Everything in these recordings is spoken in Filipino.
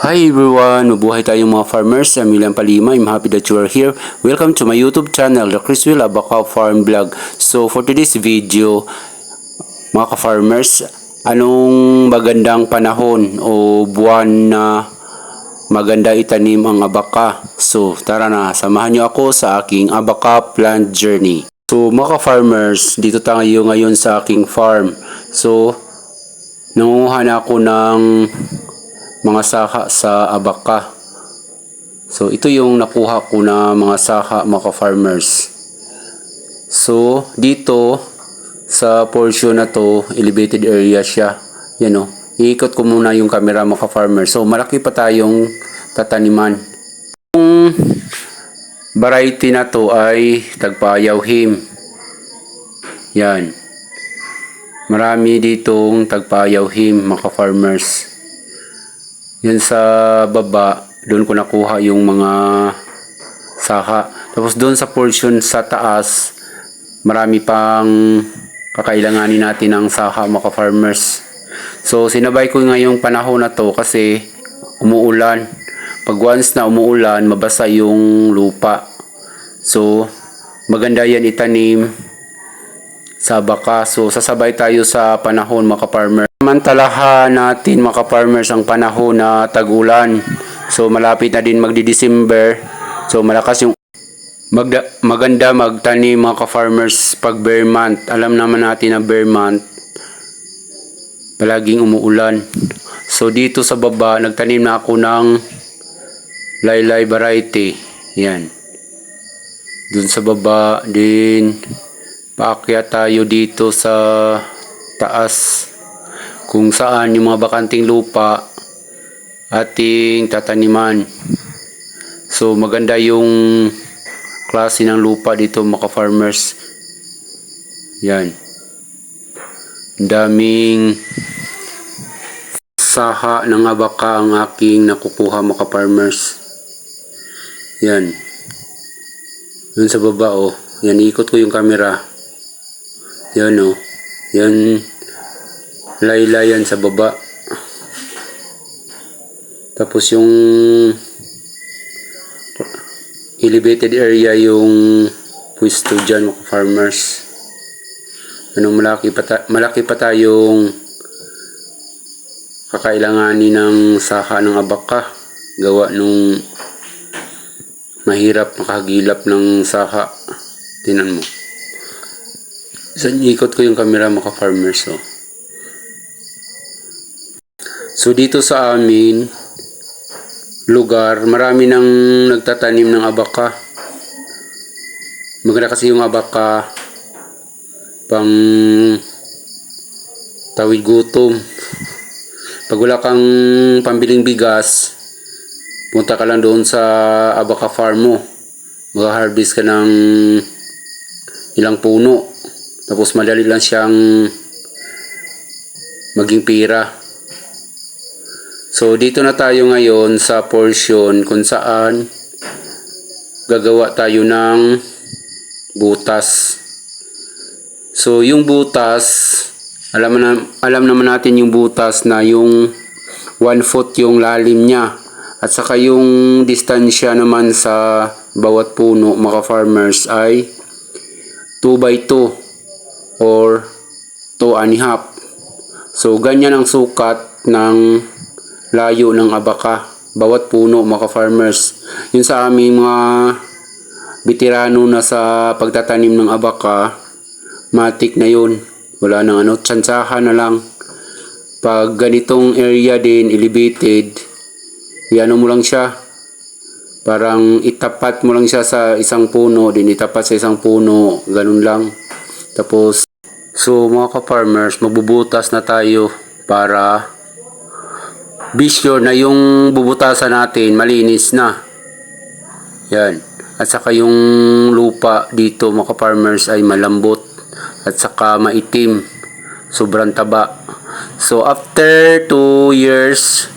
Hi everyone! Mabuhay tayong mga farmers. I'm William Palima. I'm happy that you are here. Welcome to my YouTube channel, The Chris Will Abaca Farm Vlog. So for today's video, mga ka-farmers, anong magandang panahon o buwan na maganda itanim ang abaca? So tara na, samahan nyo ako sa aking abaca plant journey. So mga ka-farmers, dito tayo ngayon sa aking farm. So nangunguha na ako ng mga saka sa abaca. So ito yung nakuha ko na mga saka, mga farmers. So dito sa portion na to, elevated area siya. Yan o. Iikot ko muna yung camera, mga farmers. So malaki pa tayong tataniman. Yung variety na to ay tagpayawhim. Yan. Marami ditong tagpayawhim, mga farmers. Yan sa baba, doon ko nakuha yung mga saka. Tapos doon sa portion sa taas, marami pang kakailanganin natin ng saka, mga farmers. So sinabay ko ngayong panahon na to kasi umuulan. Pag once na umuulan, mabasa yung lupa. So maganda yan itanim sa abaca. So sasabay tayo sa panahon, mga farmers. Samantalahan natin, mga farmers, ang panahon na tag-ulan. So malapit na din magdi-December. So malakas yung maganda magtanim, mga farmers, pag bare month. Alam naman natin na bare month palaging umuulan. So dito sa baba nagtanim na ako ng laylay variety. Yan. Dun sa baba din paakyat tayo dito sa taas, kung saan yung mga bakanting lupa ating tataniman. So maganda yung klase ng lupa dito, mga farmers. Yan. Daming saha ng abaca ang aking nakukuha, mga farmers. Yan. Yun sa baba, oh. Yan, ikot ko yung camera. Yan, oh. Yan. Laylayan sa baba. Tapos yung elevated area yung pwesto dyan, mga farmers. Malaki pa tayong kakailanganin ng saka ng abaca. Gawa nung mahirap makahagilap ng saka. Tinan mo. Ikot ko yung camera, mga farmers. So dito sa amin lugar, marami nang nagtatanim ng abaca. Maganda kasi yung abaca pang tawid gutom. Pag wala kang pambiling bigas, punta ka lang doon sa abaca farm mo. Mag-harvest ka ng ilang puno. Tapos madali lang siyang maging pira. So dito na tayo ngayon sa portion kung saan gagawa tayo ng butas. So yung butas, alam naman natin yung butas na yung 1 foot yung lalim niya. At saka yung distansya naman sa bawat puno, mga farmers, ay 2 by 2 or 2.5. So ganyan ang sukat ng layo ng abaca bawat puno, mga farmers. Yun sa aming mga veterano na sa pagtatanim ng abaca, matik na yun. Wala nang tsansahan na lang. Pag ganitong area din, elevated, iano mo lang siya, parang itapat mo lang siya sa isang puno, din itapat sa isang puno, ganun lang. Tapos so mga ka-farmers, magbubutas na tayo para be sure na yung bubutasan natin malinis na. Yan. At saka yung lupa dito, mga farmers, ay malambot at saka maitim. Sobrang taba. So after 2 years,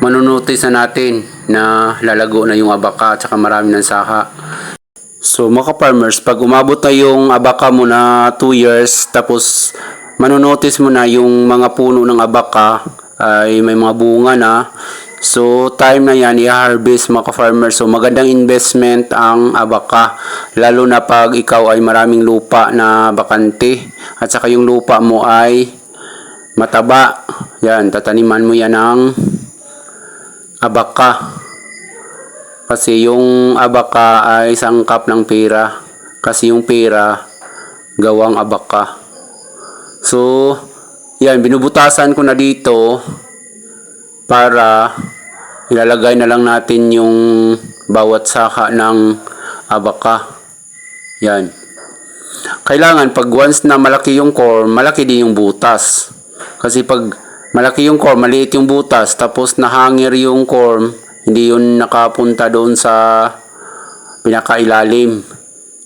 manunotice na natin na lalago na yung abaca at saka marami ng saka. So mga farmers, pag umabot na yung abaca mo na 2 years, tapos manunotice mo na yung mga puno ng abaca ay may mga bunga na. So, time na yan, i-harvest mga ka-farmer. So, magandang investment ang abaka. Lalo na pag ikaw ay maraming lupa na bakante. At saka yung lupa mo ay mataba. Yan, tataniman mo yan ng abaka. Kasi yung abaka ay sangkap ng pera. Kasi yung pera, gawang abaka. So, yan, binubutasan ko na dito para ilalagay na lang natin yung bawat saka ng abaka. Yan. Kailangan pag once na malaki yung core, malaki din yung butas. Kasi pag malaki yung core, maliit yung butas, tapos nahangir yung core, hindi yun nakapunta doon sa pinakailalim.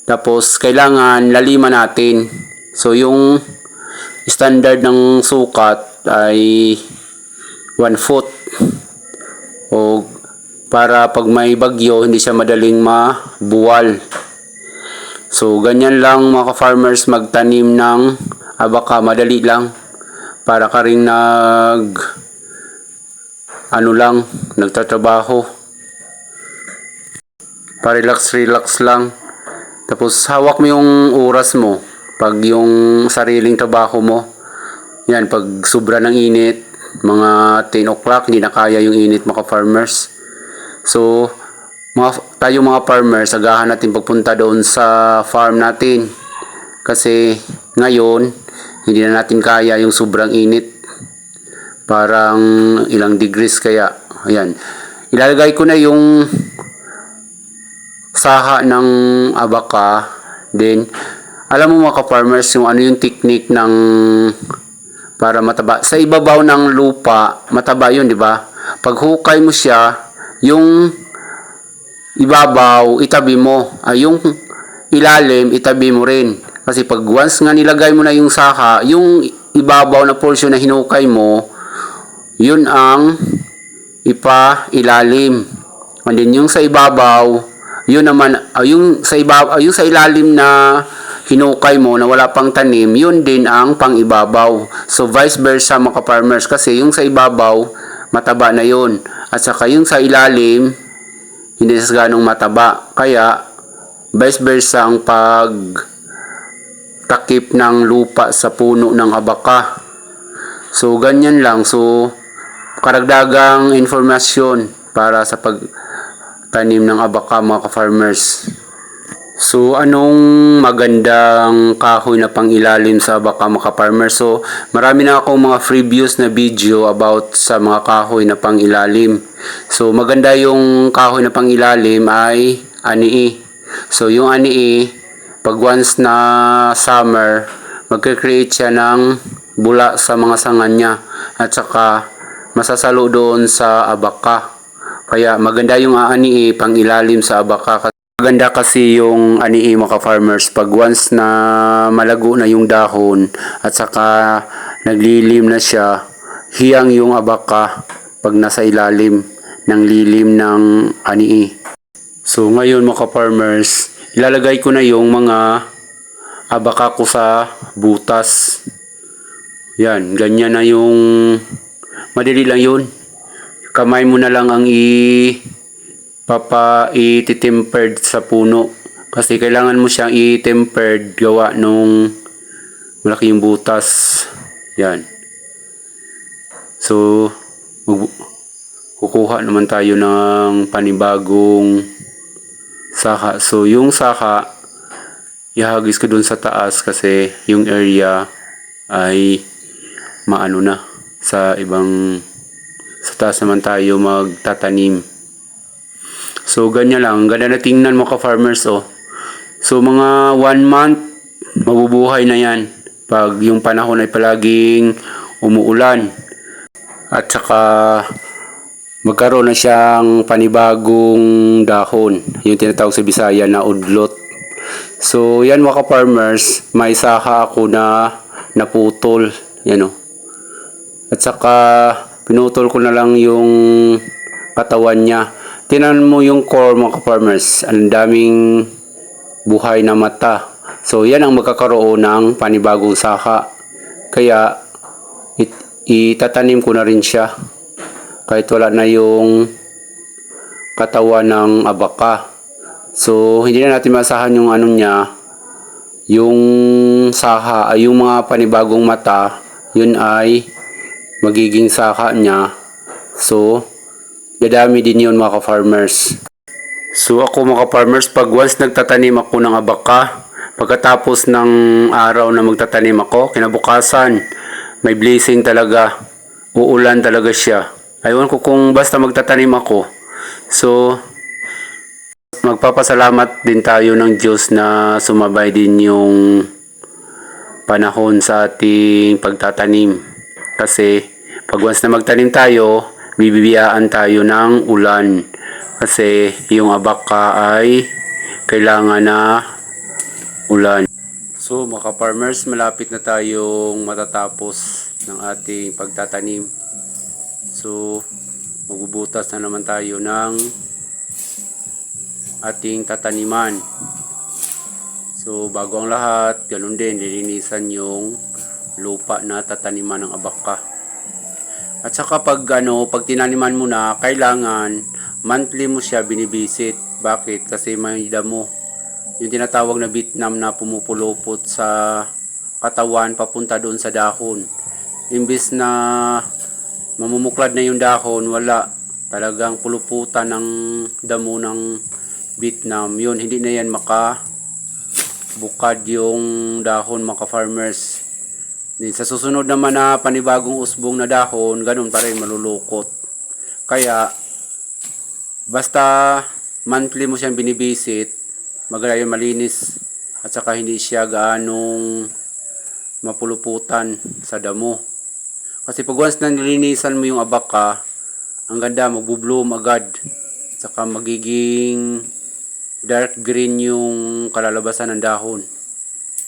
Tapos kailangan laliman natin. So yung standard ng sukat ay 1 foot. O para pag may bagyo, hindi siya madaling mabuwal. So, ganyan lang mga ka-farmers magtanim ng abaka. Madali lang. Para ka rin nagtatrabaho. Pa-relax lang. Tapos, hawak mo yung oras mo. Pag yung sariling trabaho mo. Yan, pag sobra ng init, mga 10 o'clock, hindi na kaya yung init mga farmers. So, tayo mga farmers, agahan natin pagpunta doon sa farm natin. Kasi ngayon, hindi na natin kaya yung sobrang init. Parang ilang degrees kaya. Ayan. Ilalagay ko na yung saha ng abaka. Then, alam mo mga farmers, yung ano yung technique ng para mataba. Sa ibabaw ng lupa, mataba yun, di ba? Pag hukay mo siya, yung ibabaw, itabi mo. Yung ilalim, itabi mo rin. Kasi pag once nga nilagay mo na yung saka, yung ibabaw na portion na hinukay mo, yun ang ilalim. And then yung sa ibabaw, yun naman, yung sa ilalim na hinukay mo na wala pang tanim, yun din ang pang-ibabaw. So, vice versa mga farmers kasi yung sa ibabaw, mataba na yun. At saka yung sa ilalim, hindi sa ganong mataba. Kaya, vice versa ang pagtakip ng lupa sa puno ng abaka. So, ganyan lang. So, karagdagang informasyon para sa pagtanim ng abaka mga farmers. So, anong magandang kahoy na pang-ilalim sa abaka mga farmer? So, marami na akong mga previous na video about sa mga kahoy na pang-ilalim. So, maganda yung kahoy na pang-ilalim ay ani. So, yung ani, pag once na summer, magkakreate siya ng bula sa mga sanga niya. At saka, masasalo doon sa abaka. Kaya, maganda yung ani pang-ilalim sa abaka. Maganda kasi yung ani mga farmers pag once na malago na yung dahon at saka naglilim na siya, hiyang yung abaka pag nasa ilalim ng lilim ng ani. So ngayon mga farmers, ilalagay ko na yung mga abaka ko sa butas. Yan, ganyan na yung madali lang yun. Kamay mo na lang ang iti-tempered sa puno kasi kailangan mo siyang i-tempered gawa nung malaki yung butas. Yan. So, kukuha naman tayo ng panibagong saka. So, yung saka ihagis ko dun sa taas kasi yung area ay maano na sa taas naman tayo magtatanim. So, ganyan lang. Ganda na tingnan mo ka-farmers, oh. So, mga 1 month, mabubuhay na yan. Pag yung panahon ay palaging umuulan. At saka, magkaroon na siyang panibagong dahon. Yung tinatawag sa Bisaya na udlot. So, yan mga ka-farmers, may saka ako na naputol. Yan, oh. At saka, pinutol ko na lang yung katawan niya. Tinan mo yung core mga ka-farmers. Ang daming buhay na mata. So, yan ang magkakaroon ng panibagong saka. Kaya, itatanim ko na rin siya. kahit wala na yung katawan ng abaka. So, hindi na natin masahan yung ano niya, yung saha, ay yung mga panibagong mata, yun ay magiging saka niya. So, dadami din yun mga ka-farmers. So, ako mga ka-farmers, pag once nagtatanim ako ng abaka, pagkatapos ng araw na magtatanim ako, kinabukasan, may blessing talaga. Uulan talaga siya. Aywan ko kung basta magtatanim ako. So, magpapasalamat din tayo ng Diyos na sumabay din yung panahon sa ating pagtatanim. Kasi pag once na magtanim tayo, bibiyaan tayo ng ulan. Kasi yung abaka ay kailangan na ulan. So mga farmers, malapit na tayong matatapos ng ating pagtatanim. So magbubutas na naman tayo ng ating tataniman. So bago ang lahat, ganun din, lilinisan yung lupa na tataniman ng abaka. At saka pag tinaniman mo na, kailangan monthly mo siya binibisit. Bakit? Kasi may damo. Yung tinatawag na Vietnam na pumupulupot sa katawan papunta doon sa dahon. Imbis na mamumuklad na yung dahon, wala. Talagang puluputan ng damo ng Vietnam. Yun, hindi na yan makabukad yung dahon mga farmers. Sa susunod naman na panibagong usbong na dahon, ganun pa rin malulukot. Kaya, basta monthly mo siyang binibisit, maganda yung malinis at saka hindi siya gaanong mapuluputan sa damo. Kasi pag once na nilinisan mo yung abaka, ang ganda, magbubloom agad. At saka magiging dark green yung kalalabasan ng dahon.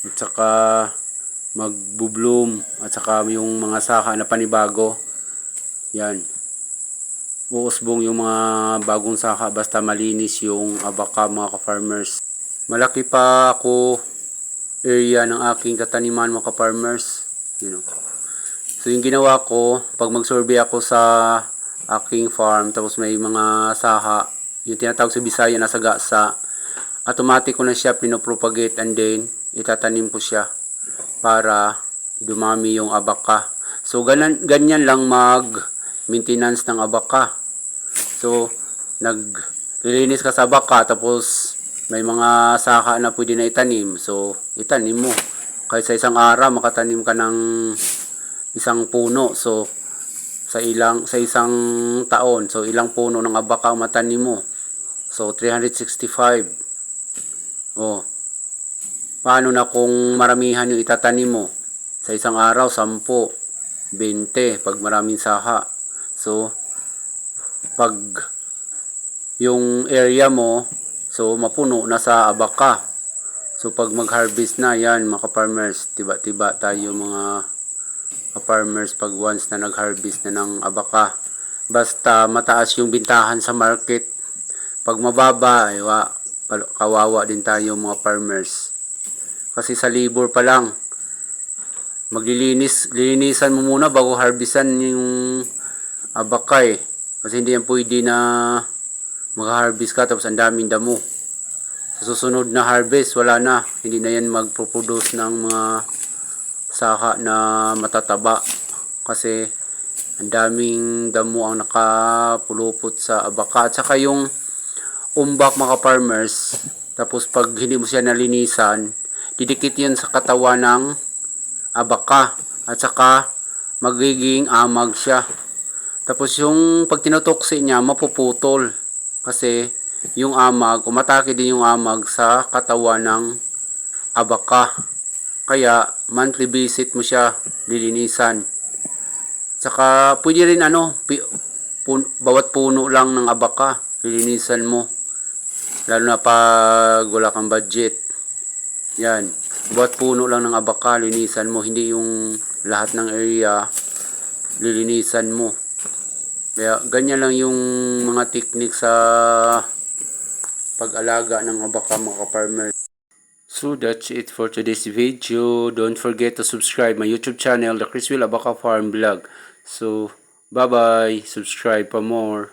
At saka magbubloom at saka yung mga saka na panibago, yan, uusbong yung mga bagong saka basta malinis yung abaka mga ka-farmers. Malaki pa ako area ng aking tataniman mga ka-farmers, so yung ginawa ko, pag mag-survey ako sa aking farm, tapos may mga saha, yung tinatawag sa Bisaya na sagasa, automatic ko na siya pinopropagate and then itatanim ko siya para dumami yung abaka. So, ganyan lang mag-maintenance ng abaka. So, naglilinis ka sa abaka, tapos may mga saka na pwede na itanim. So, itanim mo. Kahit sa isang araw, makatanim ka ng isang puno. So, sa isang taon, so ilang puno ng abaka ang matanim mo. So, 365. Oh, paano na kung maramihan yung itatanim mo? Sa isang araw, 10, 20, pag maraming saha. So, pag yung area mo, so mapuno na sa abaka. So, pag mag-harvest na, yan, mga farmers, tiba-tiba tayo mga farmers pag once na nag-harvest na ng abaka. Basta mataas yung bintahan sa market. Pag mababa, kawawa din tayo mga farmers. Kasi sa labor pa lang, lilinisan mo muna bago harvestan yung abaka eh. Kasi hindi yan pwede na mag-harvest ka tapos ang daming damo. Sa susunod na harvest, wala na. Hindi na yan magproduce ng mga saka na matataba. Kasi ang daming damo ang nakapulupot sa abaka. At saka yung umbak mga farmers, tapos pag hindi mo siya nalinisan, didikit yun sa katawan ng abaka at saka magiging amag siya. Tapos yung pag tinutuksi niya, mapuputol kasi yung amag, umatake din yung amag sa katawan ng abaka. Kaya monthly visit mo siya, lilinisan. Saka pwede rin bawat puno lang ng abaka, lilinisan mo. Lalo na pag wala kang budget. Yan. Bawat puno lang ng abaka, linisan mo. Hindi yung lahat ng area, lilinisan mo. Kaya ganyan lang yung mga technique sa pag-alaga ng abaka mga farmers. So that's it for today's video. Don't forget to subscribe my YouTube channel, The Chris Will Abaka Farm Vlog. So Bye-bye. Subscribe for more.